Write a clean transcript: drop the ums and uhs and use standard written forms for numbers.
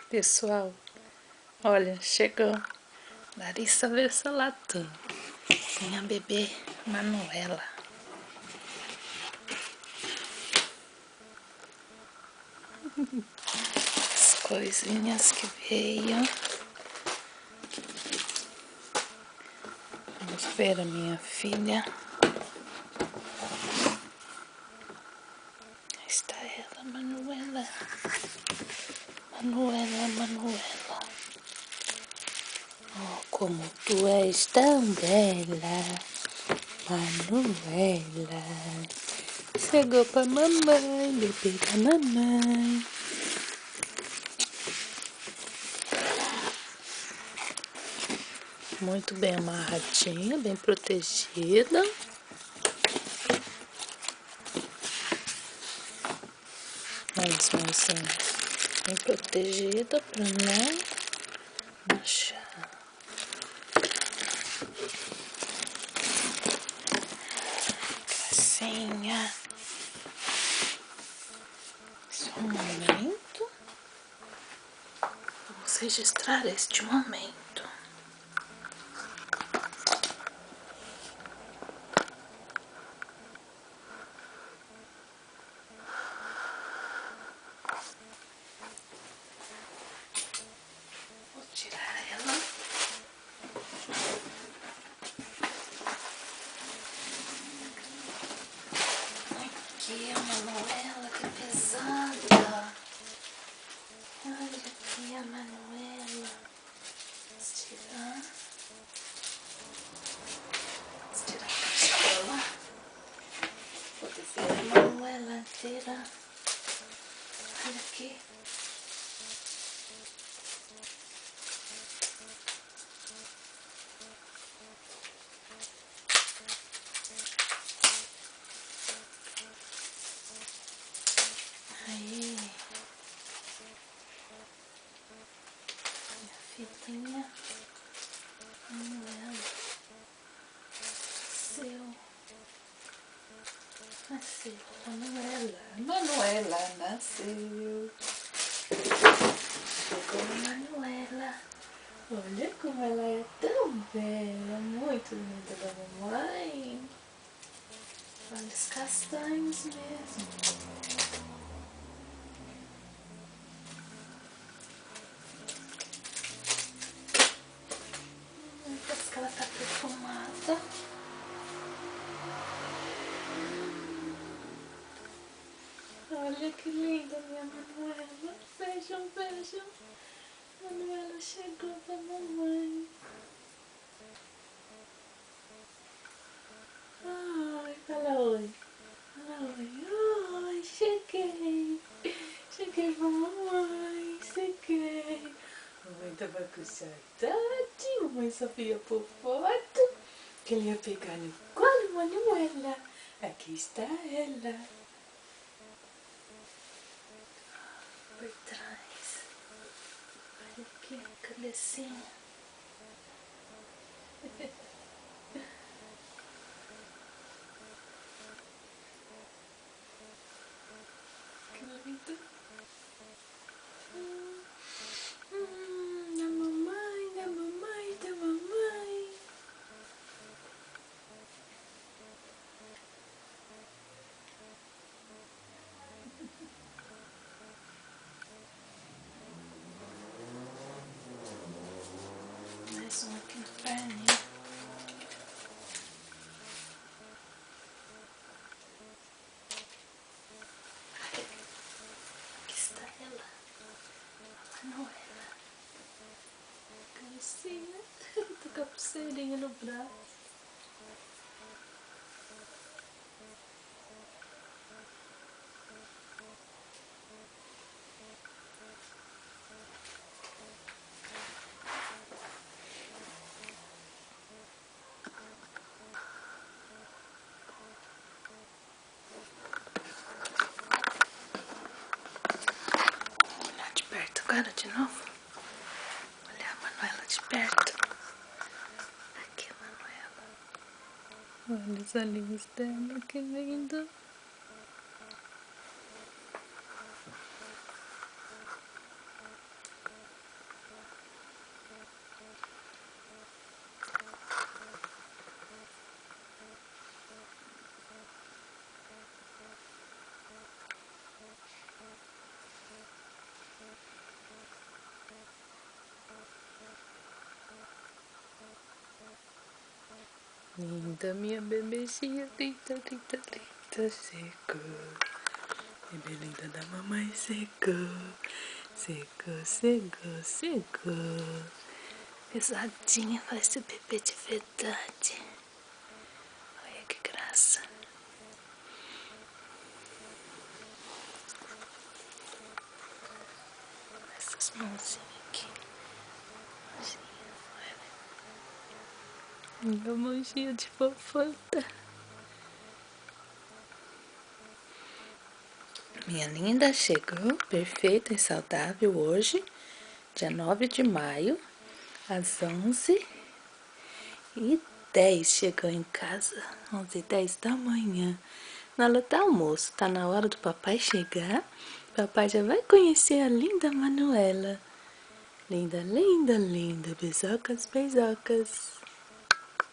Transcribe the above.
Pessoal, olha, chegou Larissa Versolato. Tem a bebê Manuela. As coisinhas que veio. Vamos ver a minha filha. Aí está ela, Manuela. Manuela. Oh, como tu és tão bela, Manuela. Chegou pra mamãe, bebê da mamãe. Muito bem amarradinha, bem protegida. Olha as mãozinhas. Bem protegida para não machucar. Gracinha. Só um momento. Vamos registrar este momento. Vou tirar ela. Aqui a Manuela, que pesada. Olha aqui a Manuela. Vamos tirar. Vamos tirar a costela. Vou descer a Manuela inteira. Olha aqui. Aí, minha filhinha, Manuela, nasceu, Manuela nasceu, chegou a Manuela, olha como ela é tão bela, muito linda da mamãe, olhos castanhos mesmo. Parece que ela tá perfumada. Olha que linda minha Manuela. Beijo. Manuela chegou pra mamãe. Ai, fala oi. Fala oi. Ai, cheguei. Cheguei pra mamãe. Cheguei. Mamãe tava com saudade. Mamãe só via por foto. Que ele ia pegar no colo, Manuela. Aqui está ela. Por trás. Olha aqui a cabecinha. Que lindo. Da mamãe. Mais um aqui no perninho. Aqui está ela, a Manuela. Caricinha, tô com a pulseirinha no braço. Agora de novo. Olha a Manuela de perto. Aqui a Manuela. Olha os olhinhos dela, que lindo. Linda, minha bebezinha, linda, linda, linda, chegou. Bebê linda da mamãe chegou. Chegou. Pesadinha, vai ser bebê de verdade. Olha que graça. Essas mãozinhas aqui. Minha mãozinha de fofanta. Minha linda chegou perfeita e saudável hoje, dia 9 de maio, às 11h10. Chegou em casa, 11h10 da manhã. Na hora do almoço, tá na hora do papai chegar. Papai já vai conhecer a linda Manuela. Linda, linda, linda. Beijocas, beijocas.